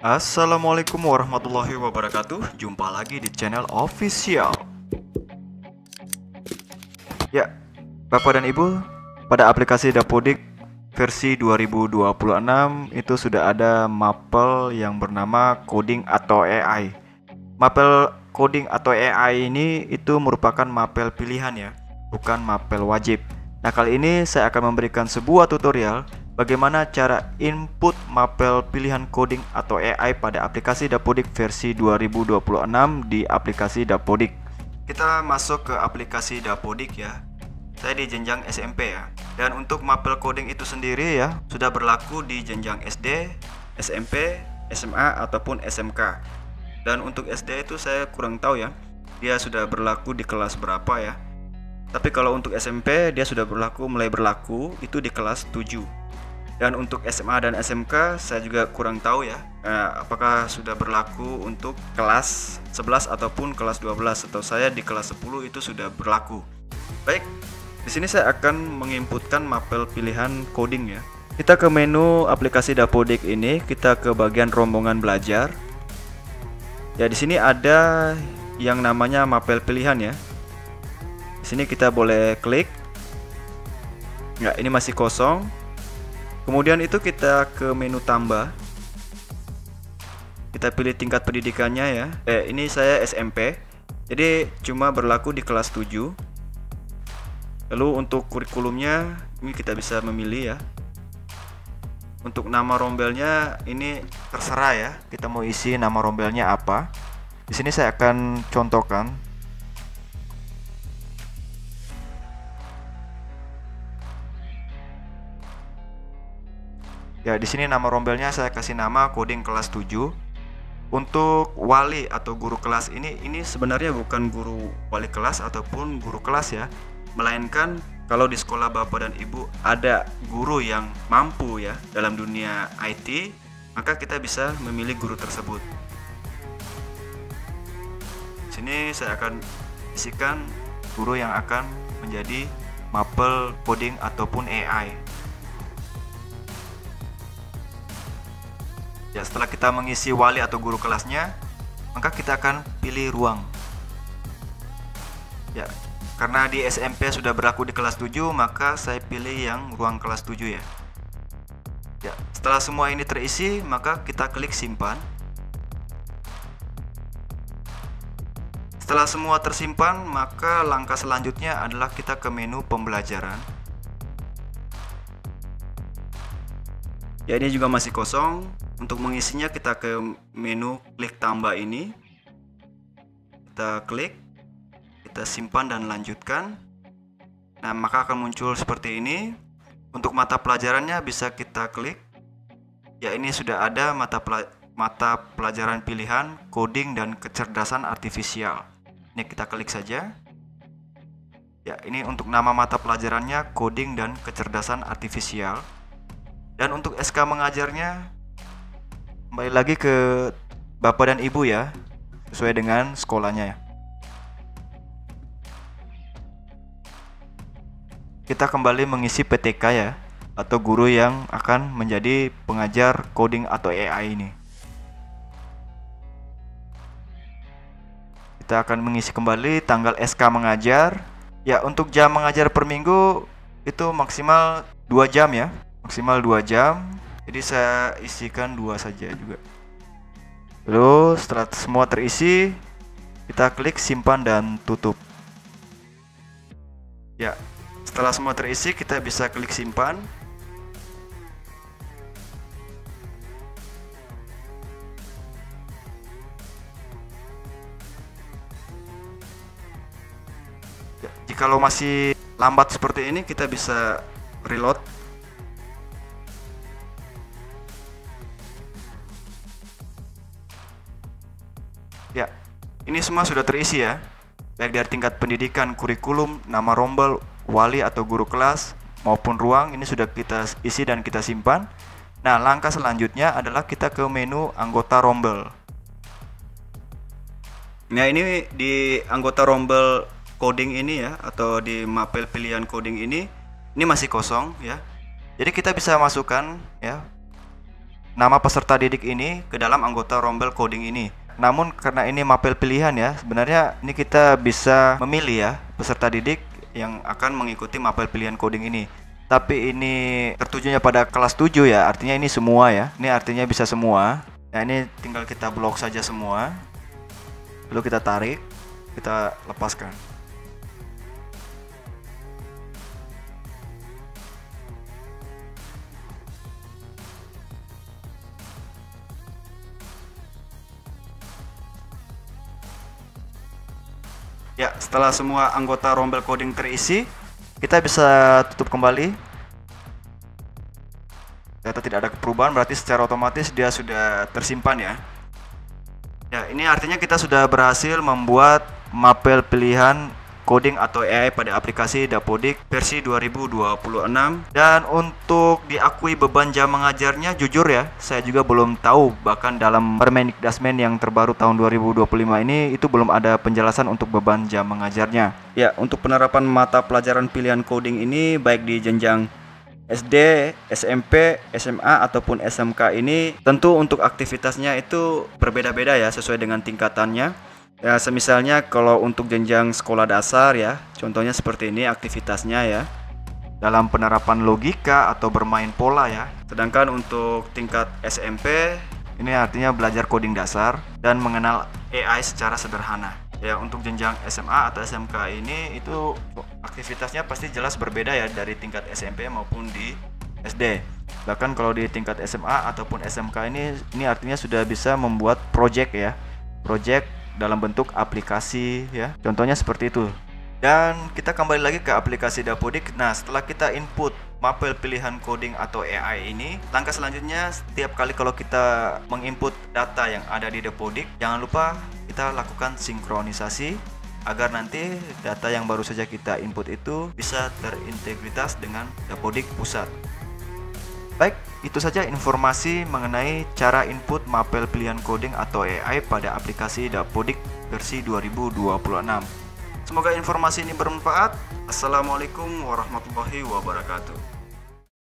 Assalamualaikum warahmatullahi wabarakatuh. Jumpa lagi di channel official. Ya, Bapak dan Ibu, pada aplikasi Dapodik versi 2026 itu sudah ada mapel yang bernama coding atau AI. Mapel coding atau AI ini itu merupakan mapel pilihan ya, bukan mapel wajib. Nah, kali ini saya akan memberikan sebuah tutorial bagaimana cara input mapel pilihan coding atau AI pada aplikasi Dapodik versi 2026 di aplikasi Dapodik. Kita masuk ke aplikasi Dapodik ya. Saya di jenjang SMP ya. Dan untuk mapel coding itu sendiri ya, sudah berlaku di jenjang SD, SMP, SMA ataupun SMK. Dan untuk SD itu saya kurang tahu ya, dia sudah berlaku di kelas berapa ya. Tapi kalau untuk SMP dia sudah mulai berlaku itu di kelas 7. Dan untuk SMA dan SMK saya juga kurang tahu ya, apakah sudah berlaku untuk kelas 11 ataupun kelas 12, atau saya di kelas 10 itu sudah berlaku. Baik, di sini saya akan menginputkan mapel pilihan coding ya. Kita ke menu aplikasi Dapodik ini, kita ke bagian rombongan belajar. Ya, di sini ada yang namanya mapel pilihan ya. Di sini kita boleh klik. Ya, ini masih kosong. Kemudian itu kita ke menu tambah. Kita pilih tingkat pendidikannya ya. Ini saya SMP. Jadi cuma berlaku di kelas 7. Lalu untuk kurikulumnya ini kita bisa memilih ya. Untuk nama rombelnya ini terserah ya. Kita mau isi nama rombelnya apa. Di sini saya akan contohkan. Ya, di sini nama rombelnya saya kasih nama coding kelas 7. Untuk wali atau guru kelas ini sebenarnya bukan guru wali kelas ataupun guru kelas ya. Melainkan kalau di sekolah Bapak dan Ibu ada guru yang mampu ya dalam dunia IT, maka kita bisa memilih guru tersebut. Sini saya akan isikan guru yang akan menjadi mapel coding ataupun AI. Ya, setelah kita mengisi wali atau guru kelasnya, maka kita akan pilih ruang. Ya, karena di SMP sudah berlaku di kelas 7, maka saya pilih yang ruang kelas 7 ya. Ya, setelah semua ini terisi, maka kita klik simpan. Setelah semua tersimpan, maka langkah selanjutnya adalah kita ke menu pembelajaran. Ya, ini juga masih kosong. Untuk mengisinya kita ke menu klik tambah ini. Kita klik, kita simpan dan lanjutkan. Nah, maka akan muncul seperti ini. Untuk mata pelajarannya bisa kita klik. Ya, ini sudah ada mata pelajaran pilihan coding dan kecerdasan artifisial. Ini kita klik saja. Ya, ini untuk nama mata pelajarannya coding dan kecerdasan artifisial. Dan untuk SK mengajarnya kembali lagi ke Bapak dan Ibu ya, sesuai dengan sekolahnya ya. Kita kembali mengisi PTK ya, atau guru yang akan menjadi pengajar coding atau AI ini. Kita akan mengisi kembali tanggal SK mengajar. Ya, untuk jam mengajar per minggu itu maksimal 2 jam ya, maksimal 2 jam. Jadi saya isikan 2 saja juga. Lalu setelah semua terisi, kita klik simpan dan tutup. Ya, setelah semua terisi kita bisa klik simpan. Ya, jikalau masih lambat seperti ini kita bisa reload. Ya, ini semua sudah terisi ya, baik dari tingkat pendidikan, kurikulum, nama rombel, wali atau guru kelas, maupun ruang. Ini sudah kita isi dan kita simpan. Nah, langkah selanjutnya adalah kita ke menu anggota rombel. Nah, ini di anggota rombel coding ini ya, atau di mapel pilihan coding ini masih kosong ya. Jadi kita bisa masukkan ya nama peserta didik ini ke dalam anggota rombel coding ini. Namun karena ini mapel pilihan ya, sebenarnya ini kita bisa memilih ya peserta didik yang akan mengikuti mapel pilihan coding ini. Tapi ini tertujunya pada kelas 7 ya, artinya ini semua ya. Ini artinya bisa semua. Nah, ini tinggal kita blok saja semua. Lalu kita tarik, kita lepaskan. Ya, setelah semua anggota rombel coding terisi, kita bisa tutup kembali. Ternyata tidak ada perubahan, berarti secara otomatis dia sudah tersimpan ya. Ya, ini artinya kita sudah berhasil membuat mapel pilihan coding atau AI pada aplikasi Dapodik versi 2026. Dan untuk diakui beban jam mengajarnya, jujur ya, saya juga belum tahu. Bahkan dalam Permendikdasmen yang terbaru tahun 2025 ini, itu belum ada penjelasan untuk beban jam mengajarnya. Ya, untuk penerapan mata pelajaran pilihan coding ini, baik di jenjang SD, SMP, SMA, ataupun SMK ini, tentu untuk aktivitasnya itu berbeda-beda ya, sesuai dengan tingkatannya. Ya, semisalnya kalau untuk jenjang sekolah dasar ya, contohnya seperti ini aktivitasnya ya, dalam penerapan logika atau bermain pola ya. Sedangkan untuk tingkat SMP, ini artinya belajar coding dasar dan mengenal AI secara sederhana. Ya, untuk jenjang SMA atau SMK ini itu aktivitasnya pasti jelas berbeda ya dari tingkat SMP maupun di SD. Bahkan kalau di tingkat SMA ataupun SMK ini artinya sudah bisa membuat project ya. Project dalam bentuk aplikasi ya. Contohnya seperti itu. Dan kita kembali lagi ke aplikasi Dapodik. Nah, setelah kita input mapel pilihan coding atau AI ini, langkah selanjutnya setiap kali kalau kita menginput data yang ada di Dapodik, jangan lupa kita lakukan sinkronisasi agar nanti data yang baru saja kita input itu bisa terintegritas dengan Dapodik pusat. Baik, itu saja informasi mengenai cara input mapel pilihan coding atau AI pada aplikasi Dapodik versi 2026. Semoga informasi ini bermanfaat. Assalamualaikum warahmatullahi wabarakatuh.